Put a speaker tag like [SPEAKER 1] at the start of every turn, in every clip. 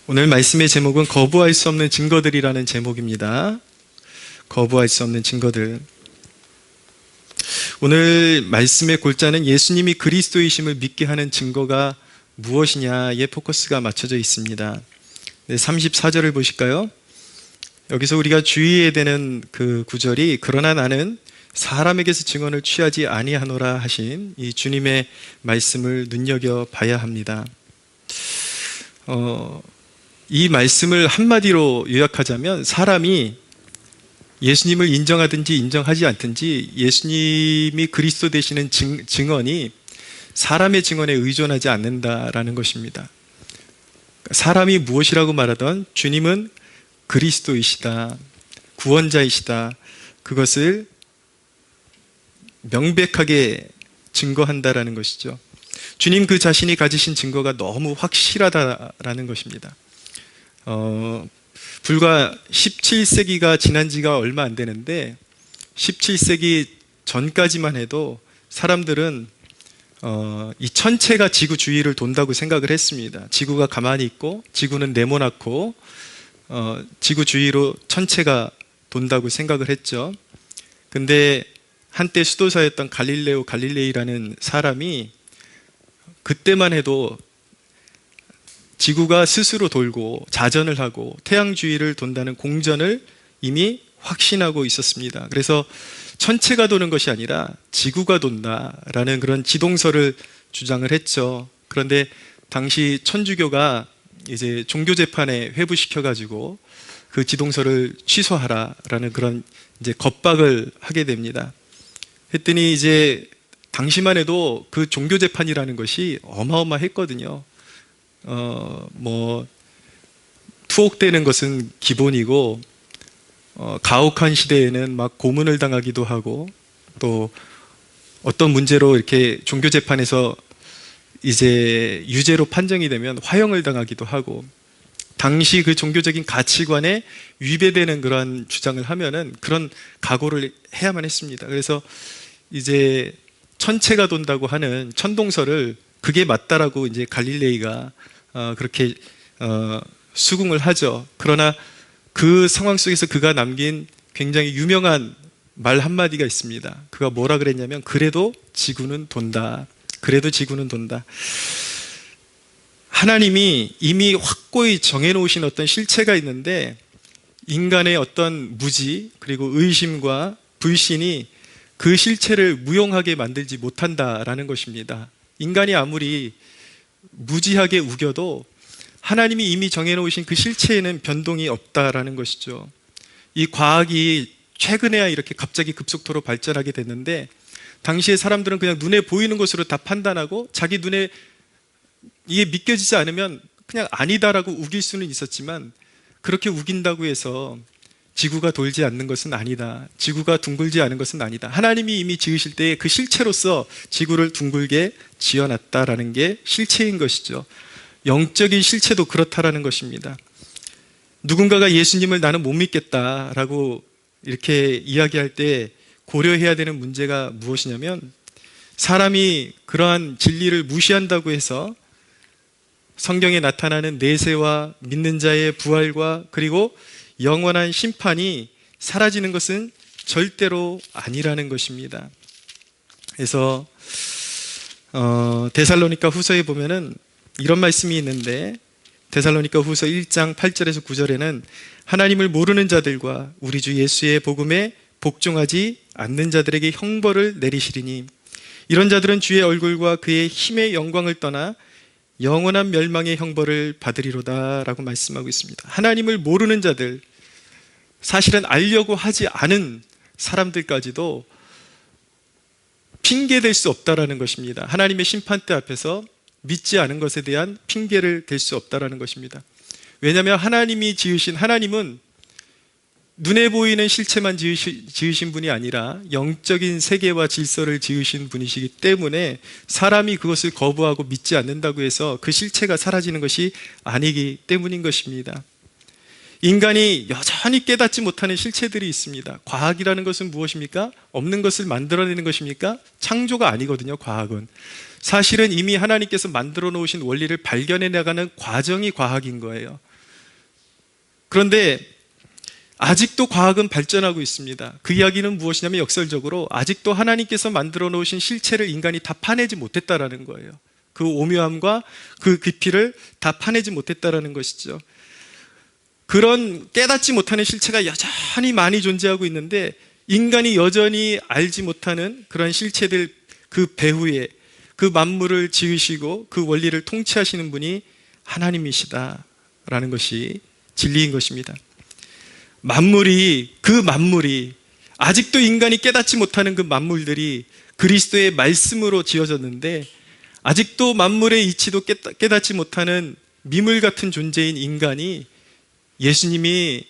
[SPEAKER 1] 오늘 말씀의 제목은 거부할 수 없는 증거들이라는 제목입니다. 거부할 수 없는 증거들. 오늘 말씀의 골자는 예수님이 그리스도이심을 믿게 하는 증거가 무엇이냐에 포커스가 맞춰져 있습니다. 34절을 보실까요? 여기서 우리가 주의해야 되는 그 구절이 그러나 나는 사람에게서 증언을 취하지 아니하노라 하신 이 주님의 말씀을 눈여겨봐야 합니다. 이 말씀을 한마디로 요약하자면 사람이 예수님을 인정하든지 인정하지 않든지 예수님이 그리스도 되시는 증언이 사람의 증언에 의존하지 않는다라는 것입니다. 사람이 무엇이라고 말하던 주님은 그리스도이시다, 구원자이시다, 그것을 명백하게 증거한다라는 것이죠. 주님 그 자신이 가지신 증거가 너무 확실하다라는 것입니다. 불과 17세기가 지난 지가 얼마 안 되는데 17세기 전까지만 해도 사람들은 이 천체가 지구 주위를 돈다고 생각을 했습니다. 지구가 가만히 있고 지구는 네모나고 지구 주위로 천체가 돈다고 생각을 했죠. 근데 한때 수도사였던 갈릴레오 갈릴레이라는 사람이 그때만 해도 지구가 스스로 돌고 자전을 하고 태양 주위를 돈다는 공전을 이미 확신하고 있었습니다. 그래서 천체가 도는 것이 아니라 지구가 돈다라는 그런 지동설을 주장을 했죠. 그런데 당시 천주교가 이제 종교 재판에 회부시켜가지고 그 지동설을 취소하라라는 그런 이제 겁박을 하게 됩니다. 했더니 이제 당시만 해도 그 종교 재판이라는 것이 어마어마했거든요. 투옥되는 것은 기본이고, 가혹한 시대에는 막 고문을 당하기도 하고, 또 어떤 문제로 이렇게 종교 재판에서 이제 유죄로 판정이 되면 화형을 당하기도 하고, 당시 그 종교적인 가치관에 위배되는 그런 주장을 하면은 그런 각오를 해야만 했습니다. 그래서 이제 천체가 돈다고 하는 천동설을 그게 맞다라고 이제 갈릴레이가 그렇게 수긍을 하죠. 그러나 그 상황 속에서 그가 남긴 굉장히 유명한 말 한마디가 있습니다. 그가 뭐라 그랬냐면 그래도 지구는 돈다. 그래도 지구는 돈다. 하나님이 이미 확고히 정해놓으신 어떤 실체가 있는데 인간의 어떤 무지 그리고 의심과 불신이 그 실체를 무용하게 만들지 못한다라는 것입니다. 인간이 아무리 무지하게 우겨도 하나님이 이미 정해놓으신 그 실체에는 변동이 없다라는 것이죠. 이 과학이 최근에야 이렇게 갑자기 급속도로 발전하게 됐는데 당시에 사람들은 그냥 눈에 보이는 것으로 다 판단하고 자기 눈에 이게 믿겨지지 않으면 그냥 아니다라고 우길 수는 있었지만 그렇게 우긴다고 해서 지구가 돌지 않는 것은 아니다. 지구가 둥글지 않은 것은 아니다. 하나님이 이미 지으실 때 그 실체로서 지구를 둥글게 지어놨다라는 게 실체인 것이죠. 영적인 실체도 그렇다라는 것입니다. 누군가가 예수님을 나는 못 믿겠다라고 이렇게 이야기할 때 고려해야 되는 문제가 무엇이냐면 사람이 그러한 진리를 무시한다고 해서 성경에 나타나는 내세와 믿는 자의 부활과 그리고 영원한 심판이 사라지는 것은 절대로 아니라는 것입니다. 그래서 데살로니가 후서에 보면은 이런 말씀이 있는데 데살로니가 후서 1장 8절에서 9절에는 하나님을 모르는 자들과 우리 주 예수의 복음에 복종하지 않는 자들에게 형벌을 내리시리니 이런 자들은 주의 얼굴과 그의 힘의 영광을 떠나 영원한 멸망의 형벌을 받으리로다 라고 말씀하고 있습니다. 하나님을 모르는 자들, 사실은 알려고 하지 않은 사람들까지도 핑계댈 수 없다라는 것입니다. 하나님의 심판대 앞에서 믿지 않은 것에 대한 핑계를 댈 수 없다라는 것입니다. 왜냐하면 하나님이 지으신 하나님은 눈에 보이는 실체만 지으신 분이 아니라 영적인 세계와 질서를 지으신 분이시기 때문에 사람이 그것을 거부하고 믿지 않는다고 해서 그 실체가 사라지는 것이 아니기 때문인 것입니다. 인간이 여전히 깨닫지 못하는 실체들이 있습니다. 과학이라는 것은 무엇입니까? 없는 것을 만들어내는 것입니까? 창조가 아니거든요, 과학은. 사실은 이미 하나님께서 만들어 놓으신 원리를 발견해 나가는 과정이 과학인 거예요. 그런데 아직도 과학은 발전하고 있습니다. 그 이야기는 무엇이냐면 역설적으로 아직도 하나님께서 만들어 놓으신 실체를 인간이 다 파내지 못했다라는 거예요. 그 오묘함과 그 깊이를 다 파내지 못했다라는 것이죠. 그런 깨닫지 못하는 실체가 여전히 많이 존재하고 있는데 인간이 여전히 알지 못하는 그런 실체들 그 배후에 그 만물을 지으시고 그 원리를 통치하시는 분이 하나님이시다라는 것이 진리인 것입니다. 그 만물이 아직도 인간이 깨닫지 못하는 그 만물들이 그리스도의 말씀으로 지어졌는데 아직도 만물의 이치도 깨닫지 못하는 미물 같은 존재인 인간이 예수님이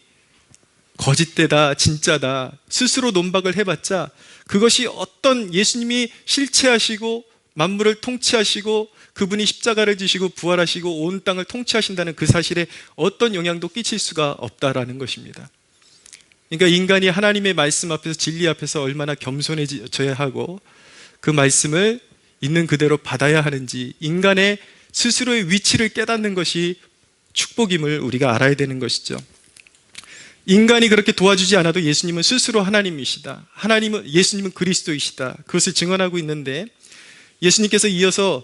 [SPEAKER 1] 거짓되다 진짜다 스스로 논박을 해봤자 그것이 어떤 예수님이 실체하시고 만물을 통치하시고 그분이 십자가를 지시고 부활하시고 온 땅을 통치하신다는 그 사실에 어떤 영향도 끼칠 수가 없다라는 것입니다. 그러니까 인간이 하나님의 말씀 앞에서 진리 앞에서 얼마나 겸손해져야 하고 그 말씀을 있는 그대로 받아야 하는지 인간의 스스로의 위치를 깨닫는 것이 축복임을 우리가 알아야 되는 것이죠. 인간이 그렇게 도와주지 않아도 예수님은 스스로 하나님이시다. 예수님은 그리스도이시다. 그것을 증언하고 있는데 예수님께서 이어서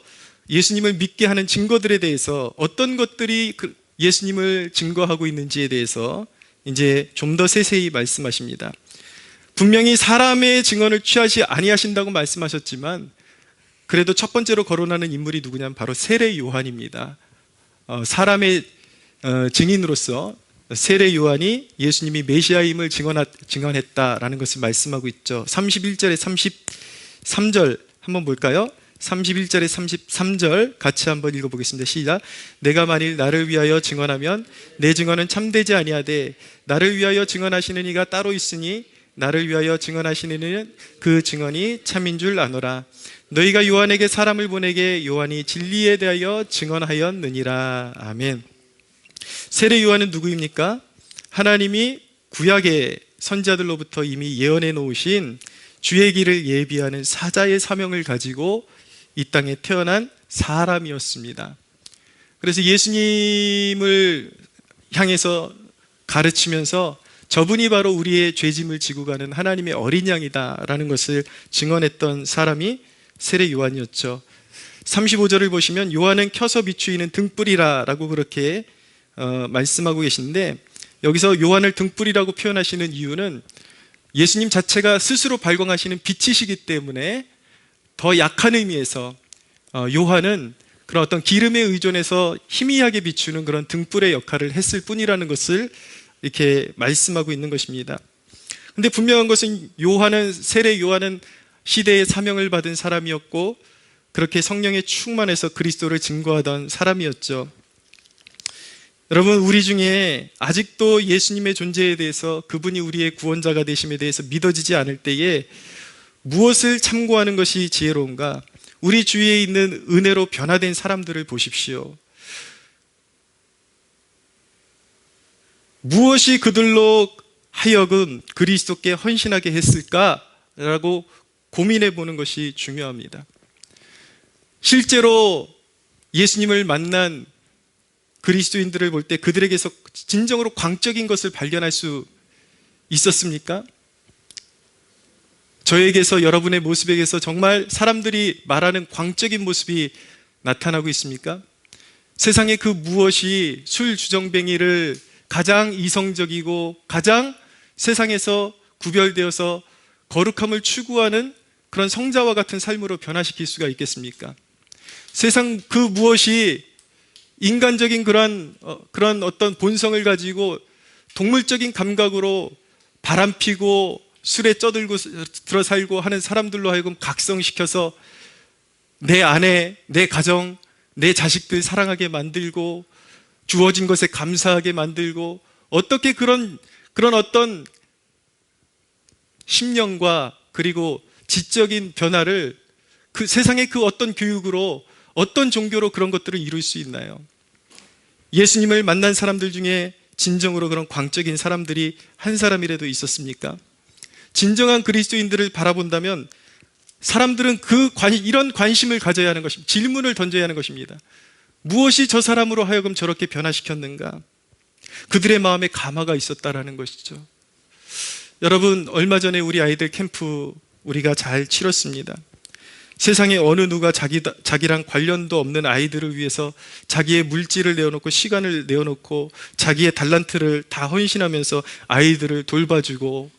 [SPEAKER 1] 예수님을 믿게 하는 증거들에 대해서 어떤 것들이 예수님을 증거하고 있는지에 대해서 이제 좀 더 세세히 말씀하십니다. 분명히 사람의 증언을 취하지 아니하신다고 말씀하셨지만 그래도 첫 번째로 거론하는 인물이 누구냐면 바로 세례 요한입니다. 사람의 증인으로서 세례 요한이 예수님이 메시아임을 증언했다라는 것을 말씀하고 있죠. 31절에 33절 한번 볼까요? 31절에 33절 같이 한번 읽어보겠습니다. 시작. 내가 만일 나를 위하여 증언하면 내 증언은 참되지 아니하되 나를 위하여 증언하시는 이가 따로 있으니 나를 위하여 증언하시는 이는 그 증언이 참인 줄 아노라. 너희가 요한에게 사람을 보내게 요한이 진리에 대하여 증언하였느니라. 아멘. 세례 요한은 누구입니까? 하나님이 구약의 선지자들로부터 이미 예언해 놓으신 주의 길을 예비하는 사자의 사명을 가지고 이 땅에 태어난 사람이었습니다. 그래서 예수님을 향해서 가르치면서 저분이 바로 우리의 죄짐을 지고 가는 하나님의 어린 양이다라는 것을 증언했던 사람이 세례 요한이었죠. 35절을 보시면 요한은 켜서 비추이는 등불이라 라고 그렇게 말씀하고 계시는데 여기서 요한을 등불이라고 표현하시는 이유는 예수님 자체가 스스로 발광하시는 빛이시기 때문에 더 약한 의미에서 요한은 그런 어떤 기름에 의존해서 희미하게 비추는 그런 등불의 역할을 했을 뿐이라는 것을 이렇게 말씀하고 있는 것입니다. 근데 분명한 것은 세례 요한은 시대의 사명을 받은 사람이었고 그렇게 성령에 충만해서 그리스도를 증거하던 사람이었죠. 여러분, 우리 중에 아직도 예수님의 존재에 대해서 그분이 우리의 구원자가 되심에 대해서 믿어지지 않을 때에 무엇을 참고하는 것이 지혜로운가? 우리 주위에 있는 은혜로 변화된 사람들을 보십시오. 무엇이 그들로 하여금 그리스도께 헌신하게 했을까라고 고민해 보는 것이 중요합니다. 실제로 예수님을 만난 그리스도인들을 볼 때 그들에게서 진정으로 광적인 것을 발견할 수 있었습니까? 저에게서, 여러분의 모습에게서 정말 사람들이 말하는 광적인 모습이 나타나고 있습니까? 세상에 그 무엇이 술주정뱅이를 가장 이성적이고 가장 세상에서 구별되어서 거룩함을 추구하는 그런 성자와 같은 삶으로 변화시킬 수가 있겠습니까? 세상 그 무엇이 인간적인 그런 어떤 본성을 가지고 동물적인 감각으로 바람피고 술에 쪄들고 들어 살고 하는 사람들로 하여금 각성시켜서 내 아내, 내 가정, 내 자식들 사랑하게 만들고 주어진 것에 감사하게 만들고 어떻게 그런 어떤 심령과 그리고 지적인 변화를 그 세상의 그 어떤 교육으로 어떤 종교로 그런 것들을 이룰 수 있나요? 예수님을 만난 사람들 중에 진정으로 그런 광적인 사람들이 한 사람이라도 있었습니까? 진정한 그리스도인들을 바라본다면 사람들은 이런 관심을 가져야 하는 것입니다. 질문을 던져야 하는 것입니다. 무엇이 저 사람으로 하여금 저렇게 변화시켰는가? 그들의 마음에 감화가 있었다라는 것이죠. 여러분, 얼마 전에 우리 아이들 캠프 우리가 잘 치렀습니다. 세상에 어느 누가 자기랑 관련도 없는 아이들을 위해서 자기의 물질을 내어놓고 시간을 내어놓고 자기의 달란트를 다 헌신하면서 아이들을 돌봐주고,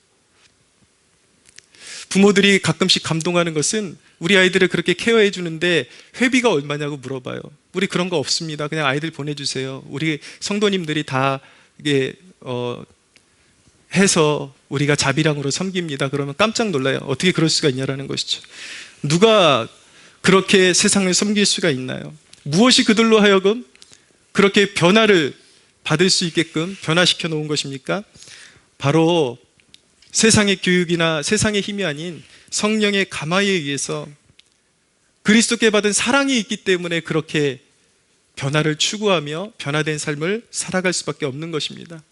[SPEAKER 1] 부모들이 가끔씩 감동하는 것은 우리 아이들을 그렇게 케어해 주는데 회비가 얼마냐고 물어봐요. 우리 그런 거 없습니다. 그냥 아이들 보내주세요. 우리 성도님들이 다 이게 해서 우리가 자비랑으로 섬깁니다. 그러면 깜짝 놀라요. 어떻게 그럴 수가 있냐라는 것이죠. 누가 그렇게 세상을 섬길 수가 있나요? 무엇이 그들로 하여금 그렇게 변화를 받을 수 있게끔 변화시켜 놓은 것입니까? 바로 세상의 교육이나 세상의 힘이 아닌 성령의 감화에 의해서 그리스도께 받은 사랑이 있기 때문에 그렇게 변화를 추구하며 변화된 삶을 살아갈 수밖에 없는 것입니다.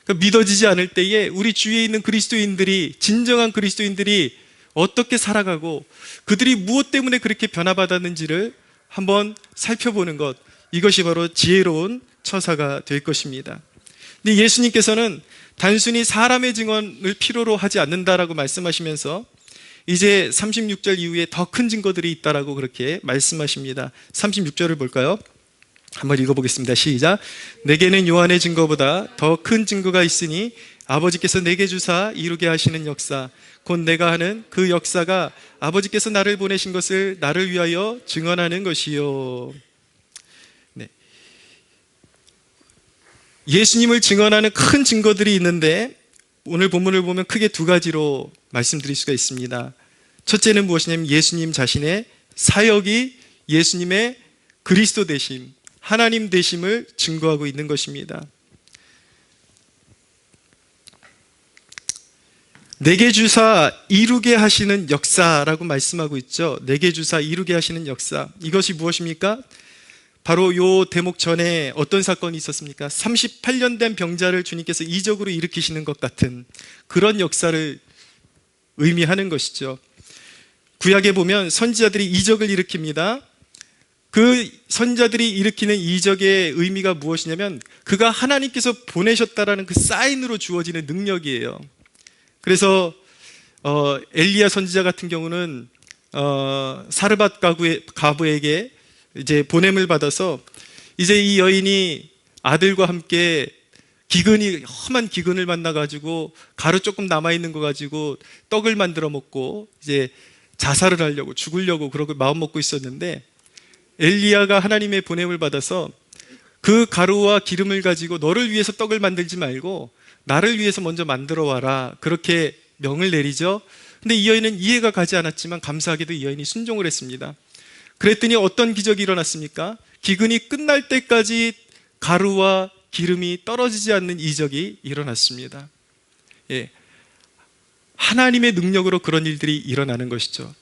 [SPEAKER 1] 믿어지지 않을 때에 우리 주위에 있는 그리스도인들이, 진정한 그리스도인들이 어떻게 살아가고 그들이 무엇 때문에 그렇게 변화받았는지를 한번 살펴보는 것, 이것이 바로 지혜로운 처사가 될 것입니다. 근데 예수님께서는 단순히 사람의 증언을 필요로 하지 않는다라고 말씀하시면서 이제 36절 이후에 더 큰 증거들이 있다라고 그렇게 말씀하십니다. 36절을 볼까요? 한번 읽어보겠습니다. 시작. 내게는 요한의 증거보다 더 큰 증거가 있으니 아버지께서 내게 주사 이루게 하시는 역사, 곧 내가 하는 그 역사가 아버지께서 나를 보내신 것을 나를 위하여 증언하는 것이요. 네. 예수님을 증언하는 큰 증거들이 있는데 오늘 본문을 보면 크게 두 가지로 말씀드릴 수가 있습니다. 첫째는 무엇이냐면 예수님 자신의 사역이 예수님의 그리스도 되심, 하나님 되심을 증거하고 있는 것입니다. 내게 주사 이루게 하시는 역사라고 말씀하고 있죠. 내게 주사 이루게 하시는 역사, 이것이 무엇입니까? 바로 요 대목 전에 어떤 사건이 있었습니까? 38년 된 병자를 주님께서 이적으로 일으키시는 것 같은 그런 역사를 의미하는 것이죠. 구약에 보면 선지자들이 이적을 일으킵니다. 그 선지자들이 일으키는 이적의 의미가 무엇이냐면 그가 하나님께서 보내셨다라는 그 사인으로 주어지는 능력이에요. 그래서 엘리야 선지자 같은 경우는 사르밧 가부에게 이제 보냄을 받아서 이제 이 여인이 아들과 함께 험한 기근을 만나가지고 가루 조금 남아있는 거 가지고 떡을 만들어 먹고 이제 자살을 하려고, 죽으려고 그러고 마음 먹고 있었는데 엘리야가 하나님의 보냄을 받아서 그 가루와 기름을 가지고 너를 위해서 떡을 만들지 말고 나를 위해서 먼저 만들어 와라, 그렇게 명을 내리죠. 근데 이 여인은 이해가 가지 않았지만 감사하게도 이 여인이 순종을 했습니다. 그랬더니 어떤 기적이 일어났습니까? 기근이 끝날 때까지 가루와 기름이 떨어지지 않는 이적이 일어났습니다. 예. 하나님의 능력으로 그런 일들이 일어나는 것이죠.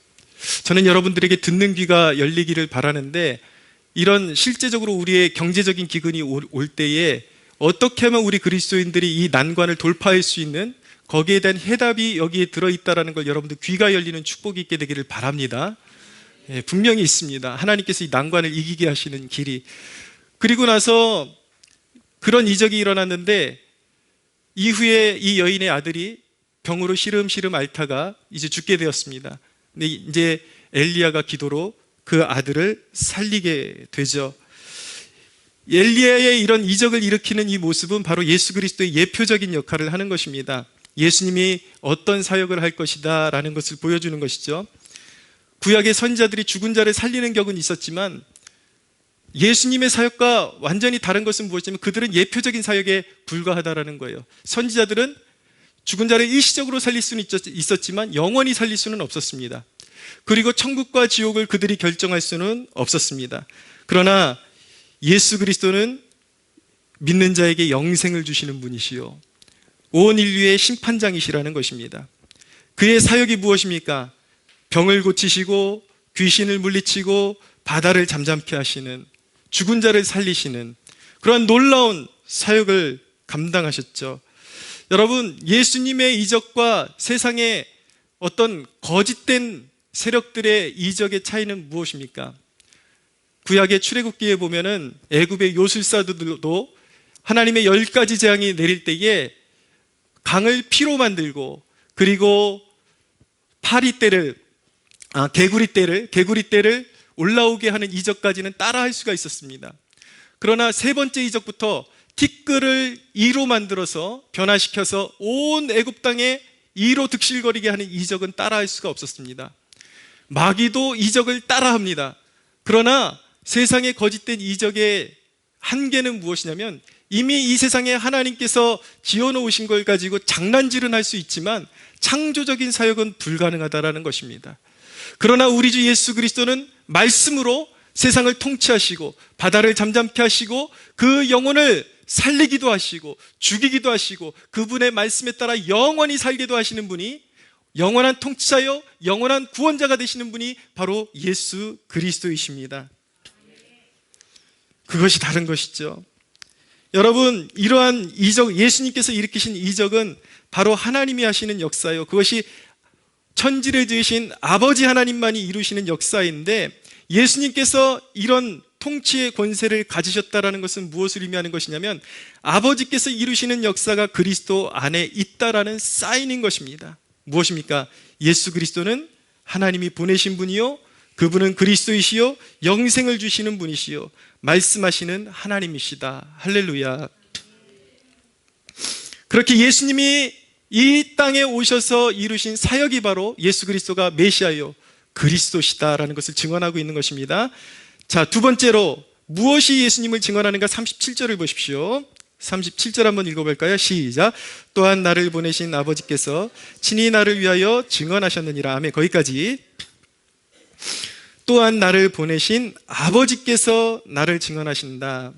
[SPEAKER 1] 저는 여러분들에게 듣는 귀가 열리기를 바라는데, 이런 실제적으로 우리의 경제적인 기근이 올 때에 어떻게 하면 우리 그리스도인들이 이 난관을 돌파할 수 있는, 거기에 대한 해답이 여기에 들어있다는 걸 여러분들 귀가 열리는 축복이 있게 되기를 바랍니다. 예, 분명히 있습니다. 하나님께서 이 난관을 이기게 하시는 길이. 그리고 나서 그런 이적이 일어났는데 이후에 이 여인의 아들이 병으로 시름시름 앓다가 이제 죽게 되었습니다. 근데 이제 엘리야가 기도로 그 아들을 살리게 되죠. 엘리야의 이런 이적을 일으키는 이 모습은 바로 예수 그리스도의 예표적인 역할을 하는 것입니다. 예수님이 어떤 사역을 할 것이다 라는 것을 보여주는 것이죠. 구약의 선지자들이 죽은 자를 살리는 격은 있었지만 예수님의 사역과 완전히 다른 것은 무엇이냐면 그들은 예표적인 사역에 불과하다라는 거예요. 선지자들은 죽은 자를 일시적으로 살릴 수는 있었지만 영원히 살릴 수는 없었습니다. 그리고 천국과 지옥을 그들이 결정할 수는 없었습니다. 그러나 예수 그리스도는 믿는 자에게 영생을 주시는 분이시요 온 인류의 심판장이시라는 것입니다. 그의 사역이 무엇입니까? 병을 고치시고 귀신을 물리치고 바다를 잠잠케 하시는, 죽은 자를 살리시는 그러한 놀라운 사역을 감당하셨죠. 여러분, 예수님의 이적과 세상의 어떤 거짓된 세력들의 이적의 차이는 무엇입니까? 구약의 출애굽기에 보면은 애굽의 요술사들도 하나님의 10가지 재앙이 내릴 때에 강을 피로 만들고, 그리고 개구리떼를 올라오게 하는 이적까지는 따라할 수가 있었습니다. 그러나 세 번째 이적부터 티끌을 이로 만들어서 변화시켜서 온 애굽 땅에 이로 득실거리게 하는 이적은 따라할 수가 없었습니다. 마귀도 이적을 따라합니다. 그러나 세상의 거짓된 이적의 한계는 무엇이냐면, 이미 이 세상에 하나님께서 지어놓으신 걸 가지고 장난질은 할 수 있지만 창조적인 사역은 불가능하다라는 것입니다. 그러나 우리 주 예수 그리스도는 말씀으로 세상을 통치하시고 바다를 잠잠케 하시고 그 영혼을 살리기도 하시고 죽이기도 하시고 그분의 말씀에 따라 영원히 살게도 하시는 분이, 영원한 통치자요 영원한 구원자가 되시는 분이 바로 예수 그리스도이십니다. 그것이 다른 것이죠. 여러분, 이러한 이적, 예수님께서 일으키신 이적은 바로 하나님이 하시는 역사요, 그것이 천지를 지으신 아버지 하나님만이 이루시는 역사인데, 예수님께서 이런 통치의 권세를 가지셨다라는 것은 무엇을 의미하는 것이냐면, 아버지께서 이루시는 역사가 그리스도 안에 있다라는 사인인 것입니다. 무엇입니까? 예수 그리스도는 하나님이 보내신 분이요, 그분은 그리스도이시요 영생을 주시는 분이시요 말씀하시는 하나님이시다. 할렐루야. 그렇게 예수님이 이 땅에 오셔서 이루신 사역이 바로 예수 그리스도가 메시아요 그리스도시다라는 것을 증언하고 있는 것입니다. 자, 두 번째로 무엇이 예수님을 증언하는가? 37절을 보십시오. 37절 한번 읽어볼까요? 시작. 또한 나를 보내신 아버지께서 친히 나를 위하여 증언하셨느니라. 아멘. 거기까지. 또한 나를 보내신 아버지께서 나를 증언하신다.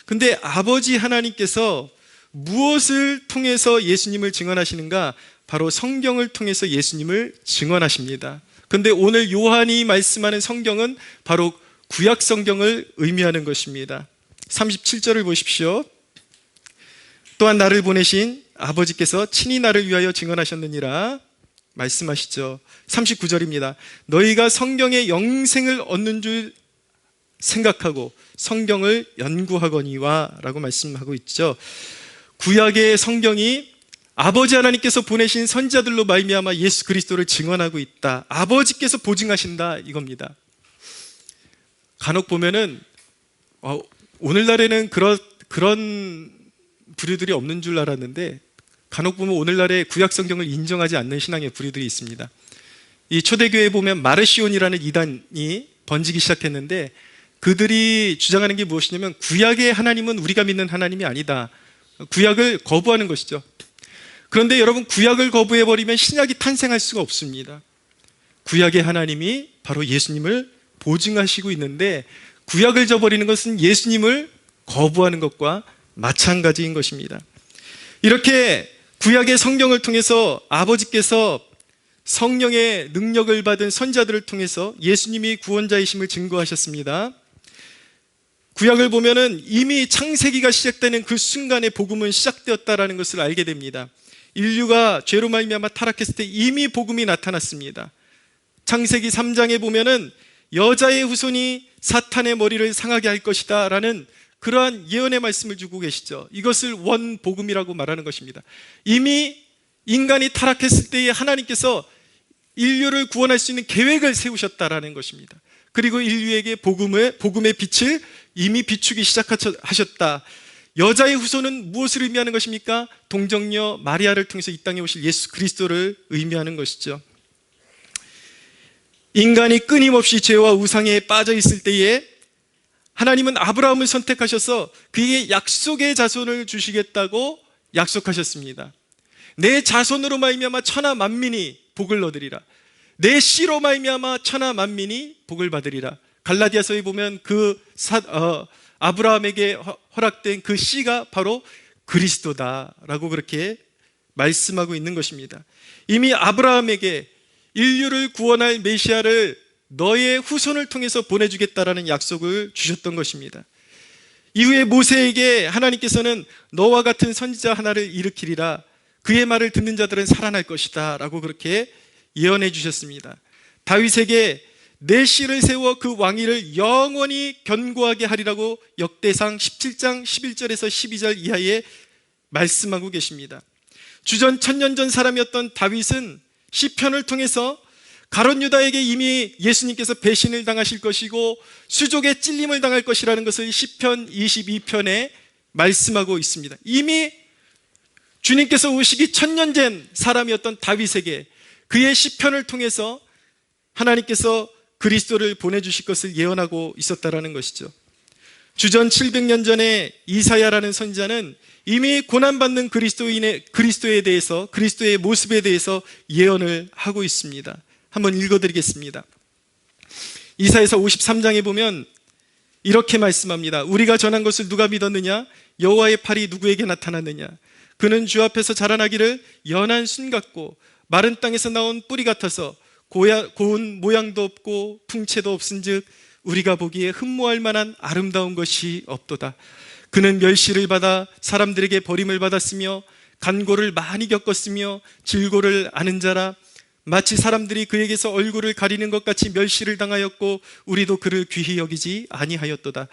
[SPEAKER 1] 근데 아버지 하나님께서 무엇을 통해서 예수님을 증언하시는가? 바로 성경을 통해서 예수님을 증언하십니다. 근데 오늘 요한이 말씀하는 성경은 바로 구약 성경을 의미하는 것입니다. 37절을 보십시오. 또한 나를 보내신 아버지께서 친히 나를 위하여 증언하셨느니라 말씀하시죠. 39절입니다. 너희가 성경의 영생을 얻는 줄 생각하고 성경을 연구하거니와 라고 말씀하고 있죠. 구약의 성경이 아버지 하나님께서 보내신 선지자들로 말미암아 예수 그리스도를 증언하고 있다. 아버지께서 보증하신다 이겁니다. 간혹 보면은 오늘날에는 그런 부류들이 없는 줄 알았는데, 간혹 보면 오늘날에 구약 성경을 인정하지 않는 신앙의 부류들이 있습니다. 이 초대교회에 보면 마르시온이라는 이단이 번지기 시작했는데, 그들이 주장하는 게 무엇이냐면 구약의 하나님은 우리가 믿는 하나님이 아니다. 구약을 거부하는 것이죠. 그런데 여러분, 구약을 거부해버리면 신약이 탄생할 수가 없습니다. 구약의 하나님이 바로 예수님을 보증하시고 있는데, 구약을 저버리는 것은 예수님을 거부하는 것과 마찬가지인 것입니다. 이렇게 구약의 성경을 통해서 아버지께서 성령의 능력을 받은 선지자들을 통해서 예수님이 구원자이심을 증거하셨습니다. 구약을 보면은 이미 창세기가 시작되는 그 순간에 복음은 시작되었다라는 것을 알게 됩니다. 인류가 죄로 말미암아 타락했을 때 이미 복음이 나타났습니다. 창세기 3장에 보면은 여자의 후손이 사탄의 머리를 상하게 할 것이다 라는 그러한 예언의 말씀을 주고 계시죠. 이것을 원복음이라고 말하는 것입니다. 이미 인간이 타락했을 때에 하나님께서 인류를 구원할 수 있는 계획을 세우셨다라는 것입니다. 그리고 인류에게 복음의 빛을 이미 비추기 시작하셨다. 여자의 후손은 무엇을 의미하는 것입니까? 동정녀 마리아를 통해서 이 땅에 오실 예수 그리스도를 의미하는 것이죠. 인간이 끊임없이 죄와 우상에 빠져 있을 때에 하나님은 아브라함을 선택하셔서 그에게 약속의 자손을 주시겠다고 약속하셨습니다. 내 자손으로 말미암아 천하 만민이 복을 얻으리라. 내 씨로 말미암아 천하 만민이 복을 받으리라. 갈라디아서에 보면 아브라함에게 허락된 그 씨가 바로 그리스도다라고 그렇게 말씀하고 있는 것입니다. 이미 아브라함에게 인류를 구원할 메시아를 너의 후손을 통해서 보내주겠다라는 약속을 주셨던 것입니다. 이후에 모세에게 하나님께서는 너와 같은 선지자 하나를 일으키리라. 그의 말을 듣는 자들은 살아날 것이다 라고 그렇게 예언해 주셨습니다. 다윗에게 내 씨를 세워 그 왕위를 영원히 견고하게 하리라고 역대상 17장 11절에서 12절 이하에 말씀하고 계십니다. 주전 1000년 전 사람이었던 다윗은 시편을 통해서 가룟 유다에게 이미 예수님께서 배신을 당하실 것이고 수족의 찔림을 당할 것이라는 것을 시편 22편에 말씀하고 있습니다. 이미 주님께서 오시기 1000년 전 사람이었던 다윗에게 그의 시편을 통해서 하나님께서 그리스도를 보내주실 것을 예언하고 있었다라는 것이죠. 주전 700년 전에 이사야라는 선지자는 이미 고난받는 그리스도에 대해서, 그리스도의 모습에 대해서 예언을 하고 있습니다. 한번 읽어드리겠습니다. 이사야서 53장에 보면 이렇게 말씀합니다. 우리가 전한 것을 누가 믿었느냐? 여호와의 팔이 누구에게 나타났느냐? 그는 주 앞에서 자라나기를 연한 순 같고 마른 땅에서 나온 뿌리 같아서 고운 모양도 없고 풍채도 없은즉 우리가 보기에 흠모할 만한 아름다운 것이 없도다. 그는 멸시를 받아 사람들에게 버림을 받았으며 간고를 많이 겪었으며 질고를 아는 자라. 마치 사람들이 그에게서 얼굴을 가리는 것 같이 멸시를 당하였고 우리도 그를 귀히 여기지 아니하였도다.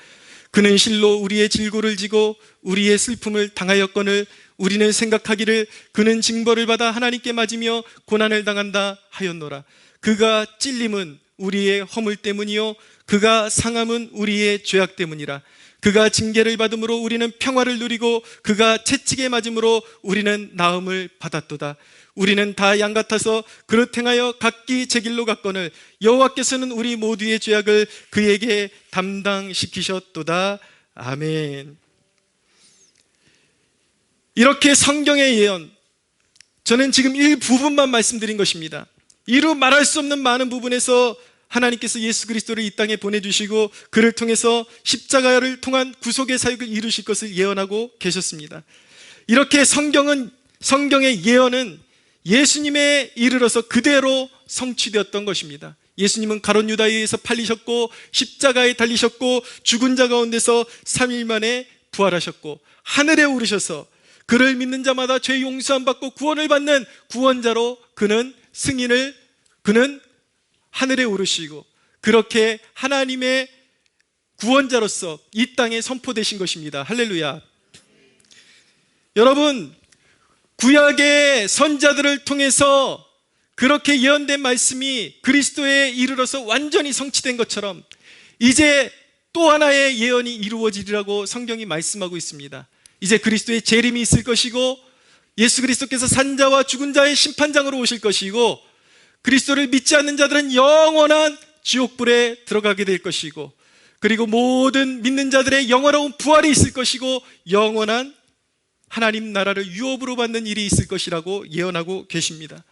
[SPEAKER 1] 그는 실로 우리의 질고를 지고 우리의 슬픔을 당하였거늘 우리는 생각하기를 그는 징벌을 받아 하나님께 맞으며 고난을 당한다 하였노라. 그가 찔림은 우리의 허물 때문이요 그가 상함은 우리의 죄악 때문이라. 그가 징계를 받음으로 우리는 평화를 누리고 그가 채찍에 맞음으로 우리는 나음을 받았도다. 우리는 다 양 같아서 그릇 행하여 각기 제 길로 갔거늘 여호와께서는 우리 모두의 죄악을 그에게 담당시키셨도다. 아멘. 이렇게 성경의 예언, 저는 지금 일부분만 말씀드린 것입니다. 이루 말할 수 없는 많은 부분에서 하나님께서 예수 그리스도를 이 땅에 보내주시고 그를 통해서 십자가를 통한 구속의 사역을 이루실 것을 예언하고 계셨습니다. 이렇게 성경의 예언은 예수님에 이르러서 그대로 성취되었던 것입니다. 예수님은 가룟 유다에 의해서 팔리셨고 십자가에 달리셨고 죽은 자 가운데서 3일 만에 부활하셨고 하늘에 오르셔서 그를 믿는 자마다 죄 용서함 받고 구원을 받는 구원자로 그는 하늘에 오르시고 그렇게 하나님의 구원자로서 이 땅에 선포되신 것입니다. 할렐루야. 여러분, 구약의 선자들을 통해서 그렇게 예언된 말씀이 그리스도에 이르러서 완전히 성취된 것처럼 이제 또 하나의 예언이 이루어지리라고 성경이 말씀하고 있습니다. 이제 그리스도의 재림이 있을 것이고 예수 그리스도께서 산자와 죽은 자의 심판장으로 오실 것이고 그리스도를 믿지 않는 자들은 영원한 지옥불에 들어가게 될 것이고 그리고 모든 믿는 자들의 영원한 부활이 있을 것이고 영원한 하나님 나라를 유업으로 받는 일이 있을 것이라고 예언하고 계십니다.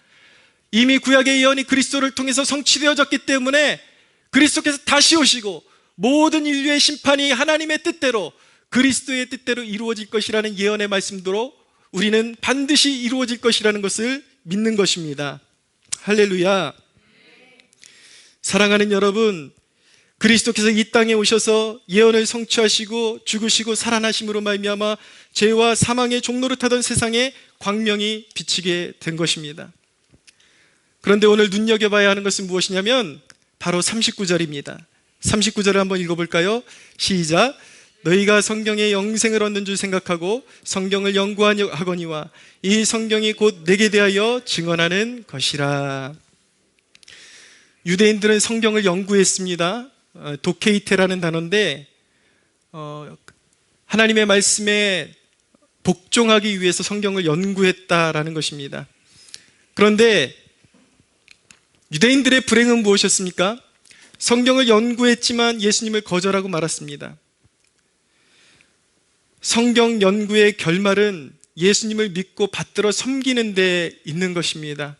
[SPEAKER 1] 이미 구약의 예언이 그리스도를 통해서 성취되어졌기 때문에 그리스도께서 다시 오시고 모든 인류의 심판이 하나님의 뜻대로 그리스도의 뜻대로 이루어질 것이라는 예언의 말씀대로 우리는 반드시 이루어질 것이라는 것을 믿는 것입니다. 할렐루야. 사랑하는 여러분, 그리스도께서 이 땅에 오셔서 예언을 성취하시고 죽으시고 살아나심으로 말미암아 죄와 사망의 종로를 타던 세상에 광명이 비치게 된 것입니다. 그런데 오늘 눈여겨봐야 하는 것은 무엇이냐면 바로 39절입니다. 39절을 한번 읽어볼까요? 시작. 너희가 성경에 영생을 얻는 줄 생각하고 성경을 연구하거니와 이 성경이 곧 내게 대하여 증언하는 것이라. 유대인들은 성경을 연구했습니다. 도케이테라는 단어인데 하나님의 말씀에 복종하기 위해서 성경을 연구했다라는 것입니다. 그런데 유대인들의 불행은 무엇이었습니까? 성경을 연구했지만 예수님을 거절하고 말았습니다. 성경 연구의 결말은 예수님을 믿고 받들어 섬기는 데 있는 것입니다.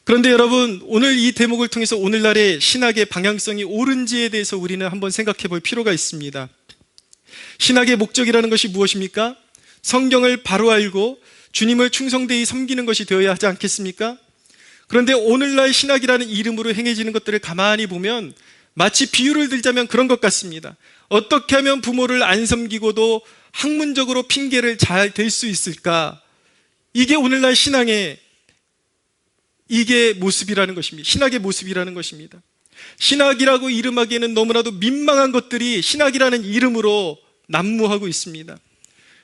[SPEAKER 1] 그런데 여러분, 오늘 이 대목을 통해서 오늘날의 신학의 방향성이 옳은지에 대해서 우리는 한번 생각해 볼 필요가 있습니다. 신학의 목적이라는 것이 무엇입니까? 성경을 바로 알고 주님을 충성되이 섬기는 것이 되어야 하지 않겠습니까? 그런데 오늘날 신학이라는 이름으로 행해지는 것들을 가만히 보면 마치 비유를 들자면 그런 것 같습니다. 어떻게 하면 부모를 안 섬기고도 학문적으로 핑계를 잘 댈 수 있을까? 이게 오늘날 신앙의 이게 모습이라는 것입니다. 신학의 모습이라는 것입니다. 신학이라고 이름하기에는 너무나도 민망한 것들이 신학이라는 이름으로 난무하고 있습니다.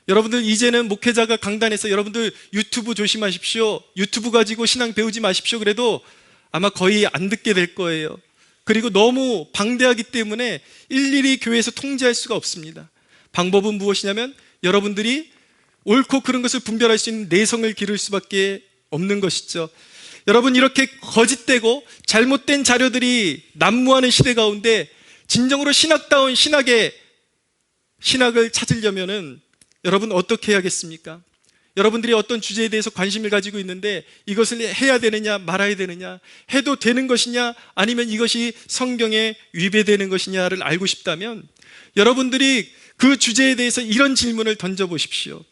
[SPEAKER 1] 여러분들 이제는 목회자가 강단에서 여러분들 유튜브 조심하십시오, 유튜브 가지고 신앙 배우지 마십시오 그래도 아마 거의 안 듣게 될 거예요. 그리고 너무 방대하기 때문에 일일이 교회에서 통제할 수가 없습니다. 방법은 무엇이냐면 여러분들이 옳고 그른 것을 분별할 수 있는 내성을 기를 수밖에 없는 것이죠. 여러분, 이렇게 거짓되고 잘못된 자료들이 난무하는 시대 가운데 진정으로 신학다운 신학을 찾으려면은 여러분 어떻게 해야겠습니까? 여러분들이 어떤 주제에 대해서 관심을 가지고 있는데 이것을 해야 되느냐 말아야 되느냐, 해도 되는 것이냐 아니면 이것이 성경에 위배되는 것이냐를 알고 싶다면 여러분들이 그 주제에 대해서 이런 질문을 던져보십시오.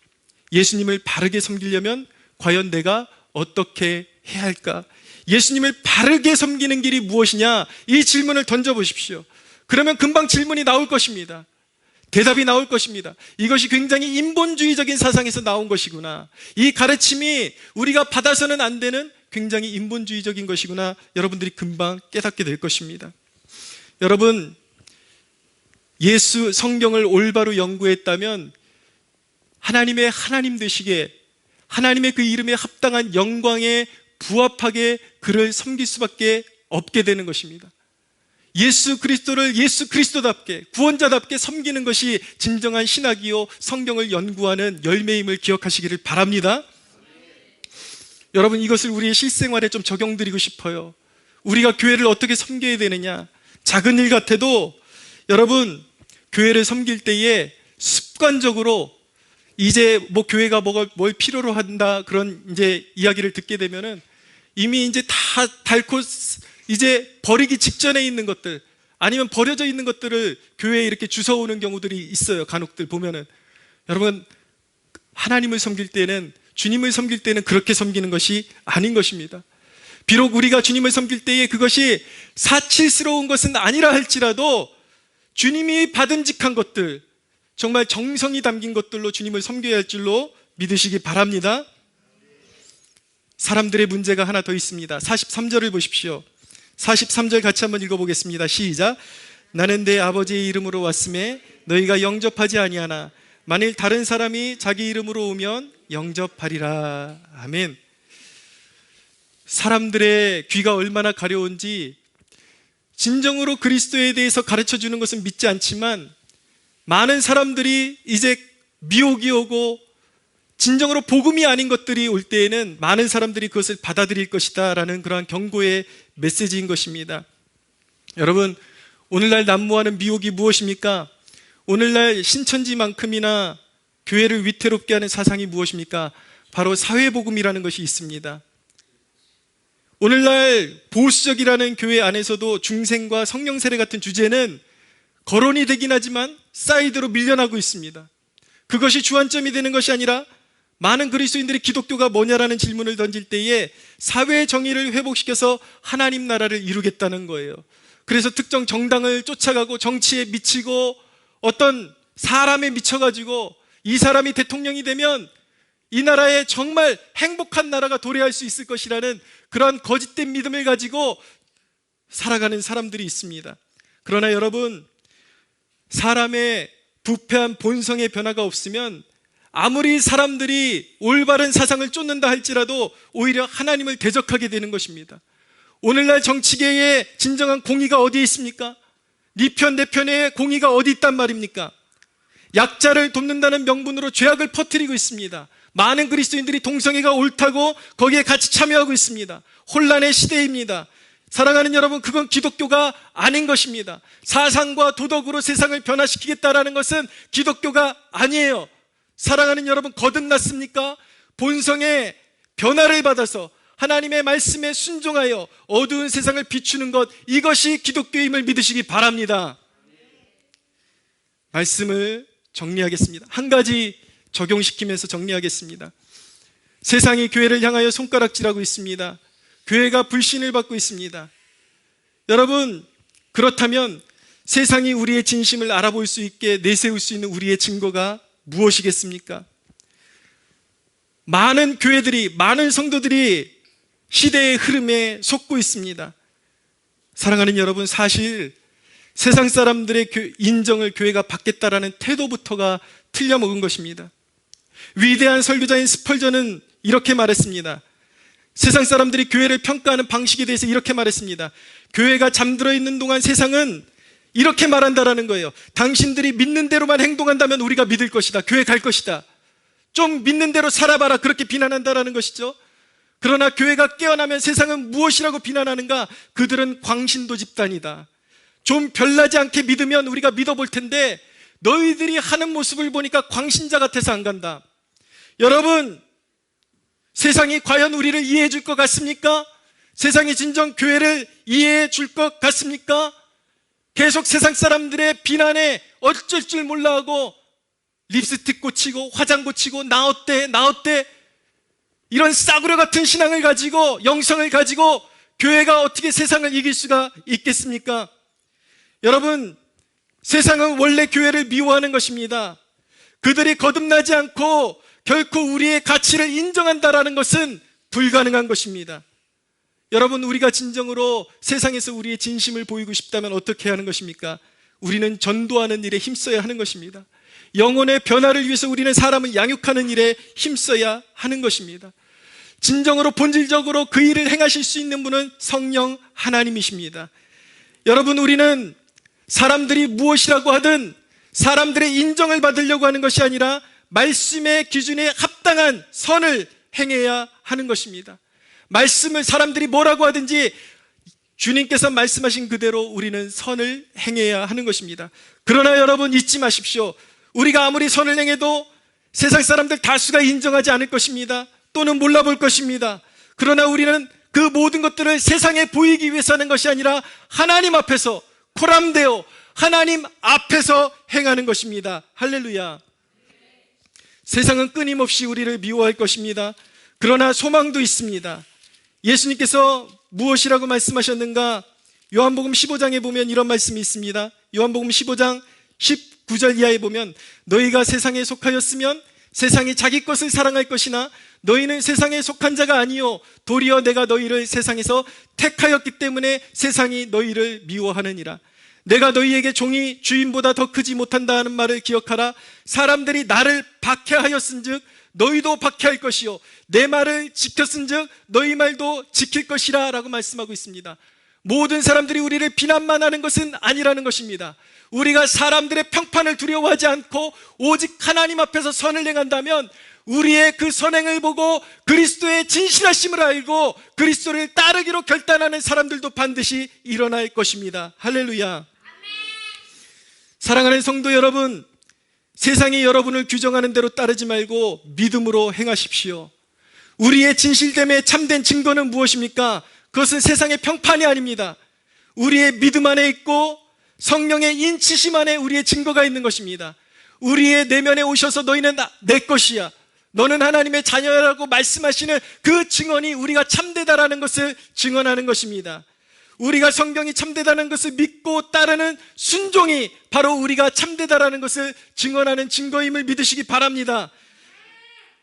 [SPEAKER 1] 예수님을 바르게 섬기려면 과연 내가 어떻게 해야 할까? 예수님을 바르게 섬기는 길이 무엇이냐? 이 질문을 던져보십시오. 그러면 금방 질문이 나올 것입니다. 대답이 나올 것입니다. 이것이 굉장히 인본주의적인 사상에서 나온 것이구나, 이 가르침이 우리가 받아서는 안 되는 굉장히 인본주의적인 것이구나, 여러분들이 금방 깨닫게 될 것입니다. 여러분, 예수 성경을 올바로 연구했다면 하나님의 하나님 되시게, 하나님의 그 이름에 합당한 영광에 부합하게 그를 섬길 수밖에 없게 되는 것입니다. 예수 그리스도를 예수 그리스도답게 구원자답게 섬기는 것이 진정한 신학이요 성경을 연구하는 열매임을 기억하시기를 바랍니다. 여러분, 이것을 우리의 실생활에 좀 적용드리고 싶어요. 우리가 교회를 어떻게 섬겨야 되느냐, 작은 일 같아도 여러분, 교회를 섬길 때에 습관적으로 이제 뭐 교회가 뭘 필요로 한다 그런 이제 이야기를 듣게 되면은 이미 이제 다 닳고 이제 버리기 직전에 있는 것들, 아니면 버려져 있는 것들을 교회에 이렇게 주워오는 경우들이 있어요. 간혹들 보면은. 여러분, 하나님을 섬길 때는, 주님을 섬길 때는 그렇게 섬기는 것이 아닌 것입니다. 비록 우리가 주님을 섬길 때에 그것이 사치스러운 것은 아니라 할지라도 주님이 받음직한 것들, 정말 정성이 담긴 것들로 주님을 섬겨야 할 줄로 믿으시기 바랍니다. 사람들의 문제가 하나 더 있습니다. 43절을 보십시오. 43절 같이 한번 읽어보겠습니다. 시작. 나는 내 아버지의 이름으로 왔음에 너희가 영접하지 아니하나 만일 다른 사람이 자기 이름으로 오면 영접하리라. 아멘. 사람들의 귀가 얼마나 가려운지, 진정으로 그리스도에 대해서 가르쳐주는 것은 믿지 않지만 많은 사람들이 이제 미혹이 오고 진정으로 복음이 아닌 것들이 올 때에는 많은 사람들이 그것을 받아들일 것이다 라는 그러한 경고의 메시지인 것입니다. 여러분, 오늘날 난무하는 미혹이 무엇입니까? 오늘날 신천지만큼이나 교회를 위태롭게 하는 사상이 무엇입니까? 바로 사회복음이라는 것이 있습니다. 오늘날 보수적이라는 교회 안에서도 중생과 성령 세례 같은 주제는 거론이 되긴 하지만 사이드로 밀려나고 있습니다. 그것이 주안점이 되는 것이 아니라 많은 그리스도인들이 기독교가 뭐냐라는 질문을 던질 때에 사회 정의를 회복시켜서 하나님 나라를 이루겠다는 거예요. 그래서 특정 정당을 쫓아가고 정치에 미치고 어떤 사람에 미쳐가지고 이 사람이 대통령이 되면 이 나라에 정말 행복한 나라가 도래할 수 있을 것이라는 그러한 거짓된 믿음을 가지고 살아가는 사람들이 있습니다. 그러나 여러분, 사람의 부패한 본성의 변화가 없으면 아무리 사람들이 올바른 사상을 쫓는다 할지라도 오히려 하나님을 대적하게 되는 것입니다. 오늘날 정치계의 진정한 공의가 어디에 있습니까? 네 편 내 편에 공의가 어디 있단 말입니까? 약자를 돕는다는 명분으로 죄악을 퍼뜨리고 있습니다. 많은 그리스도인들이 동성애가 옳다고 거기에 같이 참여하고 있습니다. 혼란의 시대입니다. 사랑하는 여러분, 그건 기독교가 아닌 것입니다. 사상과 도덕으로 세상을 변화시키겠다라는 것은 기독교가 아니에요. 사랑하는 여러분, 거듭났습니까? 본성의 변화를 받아서 하나님의 말씀에 순종하여 어두운 세상을 비추는 것, 이것이 기독교임을 믿으시기 바랍니다. 말씀을 정리하겠습니다. 한 가지 적용시키면서 정리하겠습니다. 세상이 교회를 향하여 손가락질하고 있습니다. 교회가 불신을 받고 있습니다. 여러분, 그렇다면 세상이 우리의 진심을 알아볼 수 있게 내세울 수 있는 우리의 증거가 무엇이겠습니까? 많은 교회들이, 많은 성도들이 시대의 흐름에 속고 있습니다. 사랑하는 여러분, 사실 세상 사람들의 인정을 교회가 받겠다라는 태도부터가 틀려먹은 것입니다. 위대한 설교자인 스펄전은 이렇게 말했습니다. 세상 사람들이 교회를 평가하는 방식에 대해서 이렇게 말했습니다. 교회가 잠들어 있는 동안 세상은 이렇게 말한다라는 거예요. 당신들이 믿는 대로만 행동한다면 우리가 믿을 것이다. 교회 갈 것이다. 좀 믿는 대로 살아봐라. 그렇게 비난한다라는 것이죠. 그러나 교회가 깨어나면 세상은 무엇이라고 비난하는가? 그들은 광신도 집단이다. 좀 별나지 않게 믿으면 우리가 믿어볼 텐데 너희들이 하는 모습을 보니까 광신자 같아서 안 간다. 여러분, 세상이 과연 우리를 이해해 줄 것 같습니까? 세상이 진정 교회를 이해해 줄 것 같습니까? 계속 세상 사람들의 비난에 어쩔 줄 몰라 하고 립스틱 고치고 화장 고치고 나 어때 나 어때 이런 싸구려 같은 신앙을 가지고 영성을 가지고 교회가 어떻게 세상을 이길 수가 있겠습니까? 여러분, 세상은 원래 교회를 미워하는 것입니다. 그들이 거듭나지 않고 결코 우리의 가치를 인정한다라는 것은 불가능한 것입니다. 여러분, 우리가 진정으로 세상에서 우리의 진심을 보이고 싶다면 어떻게 하는 것입니까? 우리는 전도하는 일에 힘써야 하는 것입니다. 영혼의 변화를 위해서 우리는 사람을 양육하는 일에 힘써야 하는 것입니다. 진정으로 본질적으로 그 일을 행하실 수 있는 분은 성령 하나님이십니다. 여러분, 우리는 사람들이 무엇이라고 하든 사람들의 인정을 받으려고 하는 것이 아니라 말씀의 기준에 합당한 선을 행해야 하는 것입니다. 말씀을 사람들이 뭐라고 하든지 주님께서 말씀하신 그대로 우리는 선을 행해야 하는 것입니다. 그러나 여러분, 잊지 마십시오. 우리가 아무리 선을 행해도 세상 사람들 다수가 인정하지 않을 것입니다. 또는 몰라볼 것입니다. 그러나 우리는 그 모든 것들을 세상에 보이기 위해서 하는 것이 아니라 하나님 앞에서 코람되어 하나님 앞에서 행하는 것입니다. 할렐루야. 세상은 끊임없이 우리를 미워할 것입니다. 그러나 소망도 있습니다. 예수님께서 무엇이라고 말씀하셨는가? 요한복음 15장에 보면 이런 말씀이 있습니다. 요한복음 15장 19절 이하에 보면 너희가 세상에 속하였으면 세상이 자기 것을 사랑할 것이나 너희는 세상에 속한 자가 아니요 도리어 내가 너희를 세상에서 택하였기 때문에 세상이 너희를 미워하느니라. 내가 너희에게 종이 주인보다 더 크지 못한다는 말을 기억하라. 사람들이 나를 박해하였은즉 너희도 박해할 것이요 내 말을 지켰은즉 너희 말도 지킬 것이라 라고 말씀하고 있습니다. 모든 사람들이 우리를 비난만 하는 것은 아니라는 것입니다. 우리가 사람들의 평판을 두려워하지 않고 오직 하나님 앞에서 선을 행한다면 우리의 그 선행을 보고 그리스도의 진실하심을 알고 그리스도를 따르기로 결단하는 사람들도 반드시 일어날 것입니다. 할렐루야. 사랑하는 성도 여러분, 세상이 여러분을 규정하는 대로 따르지 말고 믿음으로 행하십시오. 우리의 진실됨의 참된 증거는 무엇입니까? 그것은 세상의 평판이 아닙니다. 우리의 믿음 안에 있고 성령의 인치심 안에 우리의 증거가 있는 것입니다. 우리의 내면에 오셔서 너희는 내 것이야, 너는 하나님의 자녀라고 말씀하시는 그 증언이 우리가 참되다라는 것을 증언하는 것입니다. 우리가 성경이 참되다는 것을 믿고 따르는 순종이 바로 우리가 참되다라는 것을 증언하는 증거임을 믿으시기 바랍니다.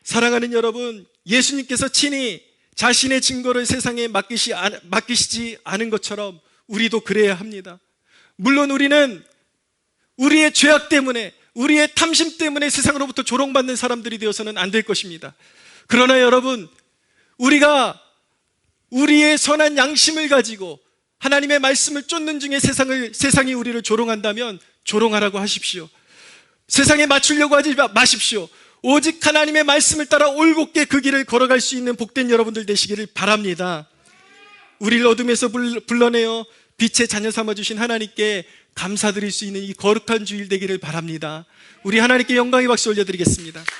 [SPEAKER 1] 사랑하는 여러분, 예수님께서 친히 자신의 증거를 세상에 맡기시지 않은 것처럼 우리도 그래야 합니다. 물론 우리는 우리의 죄악 때문에, 우리의 탐심 때문에 세상으로부터 조롱받는 사람들이 되어서는 안 될 것입니다. 그러나 여러분, 우리가 우리의 선한 양심을 가지고 하나님의 말씀을 쫓는 중에 세상이 우리를 조롱한다면 조롱하라고 하십시오. 세상에 맞추려고 하지 마십시오. 오직 하나님의 말씀을 따라 올곧게 그 길을 걸어갈 수 있는 복된 여러분들 되시기를 바랍니다. 우리를 어둠에서 불러내어 빛의 자녀 삼아주신 하나님께 감사드릴 수 있는 이 거룩한 주일 되기를 바랍니다. 우리 하나님께 영광의 박수 올려드리겠습니다.